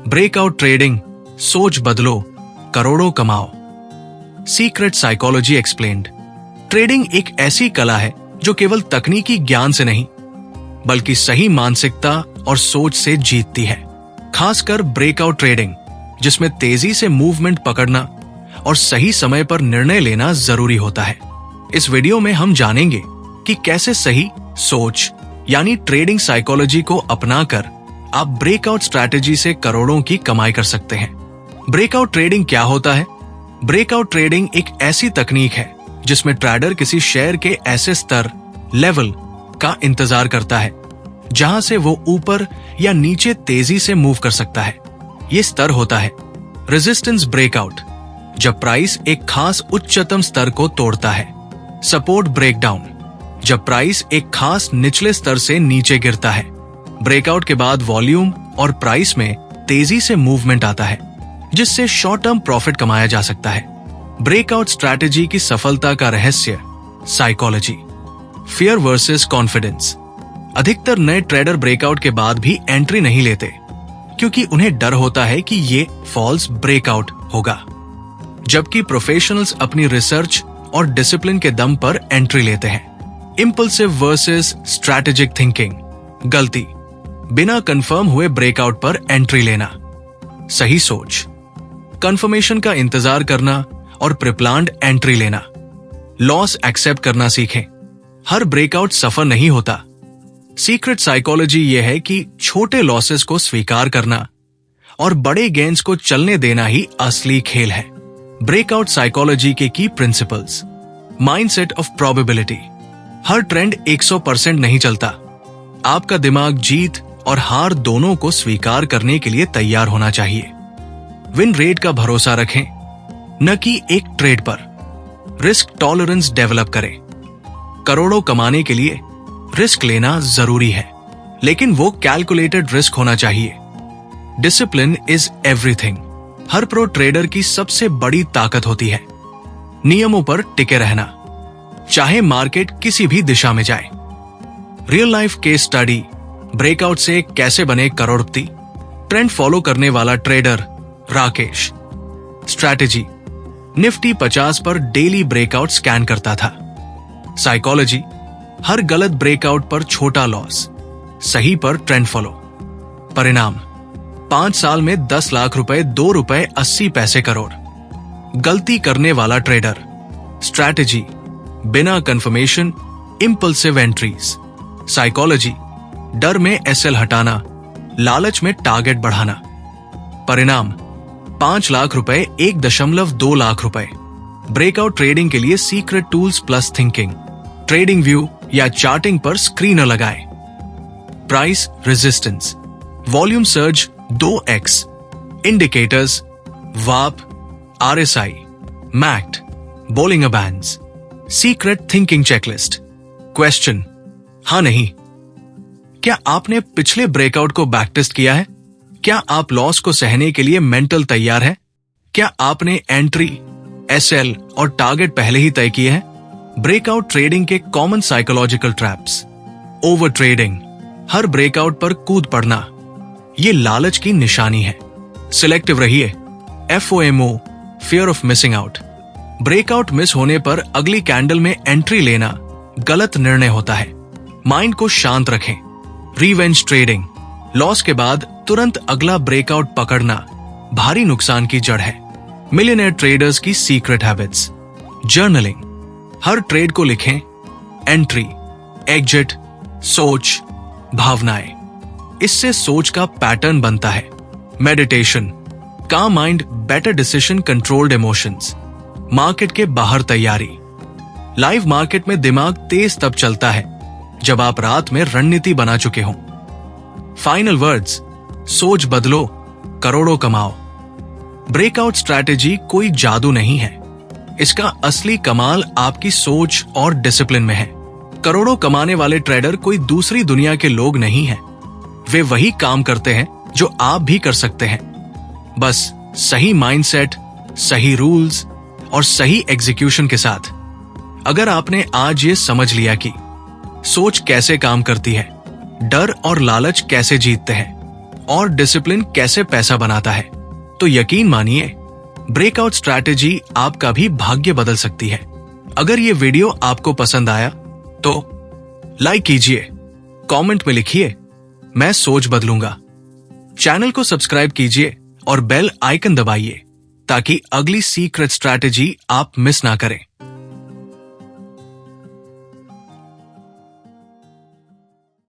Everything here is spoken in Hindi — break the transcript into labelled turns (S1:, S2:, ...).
S1: ब्रेकआउट ट्रेडिंग, सोच बदलो, करोड़ों कमाओ। Secret psychology explained. ट्रेडिंग एक ऐसी कला है जो केवल तकनीकी ज्ञान से नहीं बल्कि सही मानसिकता और सोच से जीतती है। खासकर ब्रेकआउट ट्रेडिंग, जिसमें तेजी से मूवमेंट पकड़ना और सही समय पर निर्णय लेना जरूरी होता है। इस वीडियो में हम जानेंगे कि कैसे सही सोच यानी ट्रेडिंग साइकोलॉजी को अपनाकर आप ब्रेकआउट स्ट्रैटेजी से करोड़ों की कमाई कर सकते हैं। ब्रेकआउट ट्रेडिंग क्या होता है? ब्रेकआउट ट्रेडिंग एक ऐसी तकनीक है जिसमें ट्रेडर किसी शेयर के ऐसे स्तर लेवल का इंतजार करता है जहां से वो ऊपर या नीचे तेजी से मूव कर सकता है। ये स्तर होता है रेजिस्टेंस ब्रेकआउट, जब प्राइस एक खास उच्चतम स्तर को तोड़ता है। सपोर्ट ब्रेकडाउन, जब प्राइस एक खास निचले स्तर से नीचे गिरता है। ब्रेकआउट के बाद वॉल्यूम और प्राइस में तेजी से मूवमेंट आता है जिससे शॉर्ट टर्म प्रॉफिट कमाया जा सकता है। ब्रेकआउट स्ट्रैटेजी की सफलता का रहस्य साइकोलॉजी। Fear versus confidence. अधिकतर नए ट्रेडर ब्रेकआउट के बाद भी एंट्री नहीं लेते क्योंकि उन्हें डर होता है कि ये फॉल्स ब्रेकआउट होगा, जबकि प्रोफेशनल्स अपनी रिसर्च और डिसिप्लिन के दम पर एंट्री लेते हैं। Impulsive versus strategic thinking. गलती, बिना कंफर्म हुए ब्रेकआउट पर एंट्री लेना। सही सोच, कंफर्मेशन का इंतजार करना और प्रीप्लान्ड एंट्री लेना। लॉस एक्सेप्ट करना सीखें। हर ब्रेकआउट सफल नहीं होता। सीक्रेट साइकोलॉजी यह है कि छोटे लॉसेस को स्वीकार करना और बड़े गेन्स को चलने देना ही असली खेल है। ब्रेकआउट साइकोलॉजी के की principles. Mindset of probability. Her trend 100% नहीं चलता। आपका दिमाग जीत और हार दोनों को स्वीकार करने के लिए तैयार होना चाहिए। विन रेट का भरोसा रखें, न कि एक ट्रेड पर। रिस्क टॉलरेंस डेवलप करें। करोड़ों कमाने के लिए रिस्क लेना जरूरी है, लेकिन वो कैलकुलेटेड रिस्क होना चाहिए। Discipline is everything. Her pro trader की सबसे बड़ी ताकत होती है नियमों पर टिके रहना, चाहे मार्केट किसी भी दिशा में जाए। Real life case study. Breakout से कैसे बने करोड़पति। ट्रेंड फॉलो करने वाला ट्रेडर राकेश। स्ट्रैटेजी, निफ्टी 50 पर डेली ब्रेकआउट स्कैन करता था। साइकोलॉजी, हर गलत ब्रेकआउट पर छोटा लॉस, सही पर ट्रेंड फॉलो। परिणाम, 5 साल में 10 लाख रुपए, 2 रुपए 80 पैसे करोड़। गलती करने वाला ट्रेडर। स्ट्रैटेजी, बिना कंफर्मेशन इंपल्सिव एंट्रीज। साइकोलॉजी, डर में एसएल हटाना, लालच में टारगेट बढ़ाना। परिणाम, 5 लाख रुपए, 1.2 लाख रुपए। ब्रेकआउट ट्रेडिंग के लिए secret tools plus thinking. Trading view या चार्टिंग पर स्क्रीनर लगाएं। Price resistance, volume surge 2x। Indicators, वाप, RSI, MACD, Bollinger bands. Secret thinking checklist. Question, हाँ नहीं। क्या आपने पिछले ब्रेकआउट को बैकटेस्ट किया है? क्या आप लॉस को सहने के लिए मेंटल तैयार है? क्या आपने एंट्री, एसएल और टारगेट पहले ही तय किए हैं? ब्रेकआउट ट्रेडिंग के common psychological traps. Over trading, हर ब्रेकआउट पर कूद पड़ना, ये लालच की निशानी है। सिलेक्टिव रहिए। FOMO, fear of missing out. Breakout miss होने पर अगली कैंडल में एंट्री लेना गलत निर्णय होता है। माइंड को शांत रखें। रिवेंज ट्रेडिंग, लॉस के बाद तुरंत अगला ब्रेकआउट पकड़ना भारी नुकसान की जड़ है। मिलियनेयर ट्रेडर्स की सीक्रेट हैबिट्स। जर्नलिंग, हर ट्रेड को लिखें। एंट्री, एग्जिट, सोच, भावनाएं। इससे सोच का पैटर्न बनता है। मेडिटेशन, काम mind, better decision, controlled emotions. Market के बाहर तैयारी। लाइव मार्केट में दिमाग तेज तब चलता है जब आप रात में रणनीति बना चुके हों। फाइनल वर्ड्स, सोच बदलो, करोड़ों कमाओ। ब्रेकआउट स्ट्रैटेजी कोई जादू नहीं है। इसका असली कमाल आपकी सोच और डिसिप्लिन में है। करोड़ों कमाने वाले ट्रेडर कोई दूसरी दुनिया के लोग नहीं हैं। वे वही काम करते हैं जो आप भी कर सकते हैं, बस सही माइंडसेट, सही रूल्स और सही एग्जीक्यूशन के साथ। अगर आपने आज ये समझ लिया कि सोच कैसे काम करती है, डर और लालच कैसे जीतते हैं और डिसिप्लिन कैसे पैसा बनाता है, तो यकीन मानिए ब्रेकआउट स्ट्रैटेजी आपका भी भाग्य बदल सकती है। अगर ये वीडियो आपको पसंद आया तो लाइक कीजिए, कमेंट में लिखिए मैं सोच बदलूंगा। चैनल को सब्सक्राइब कीजिए और बेल आइकन दबाइए ताकि अगली सीक्रेट स्ट्रैटेजी आप मिस ना करें।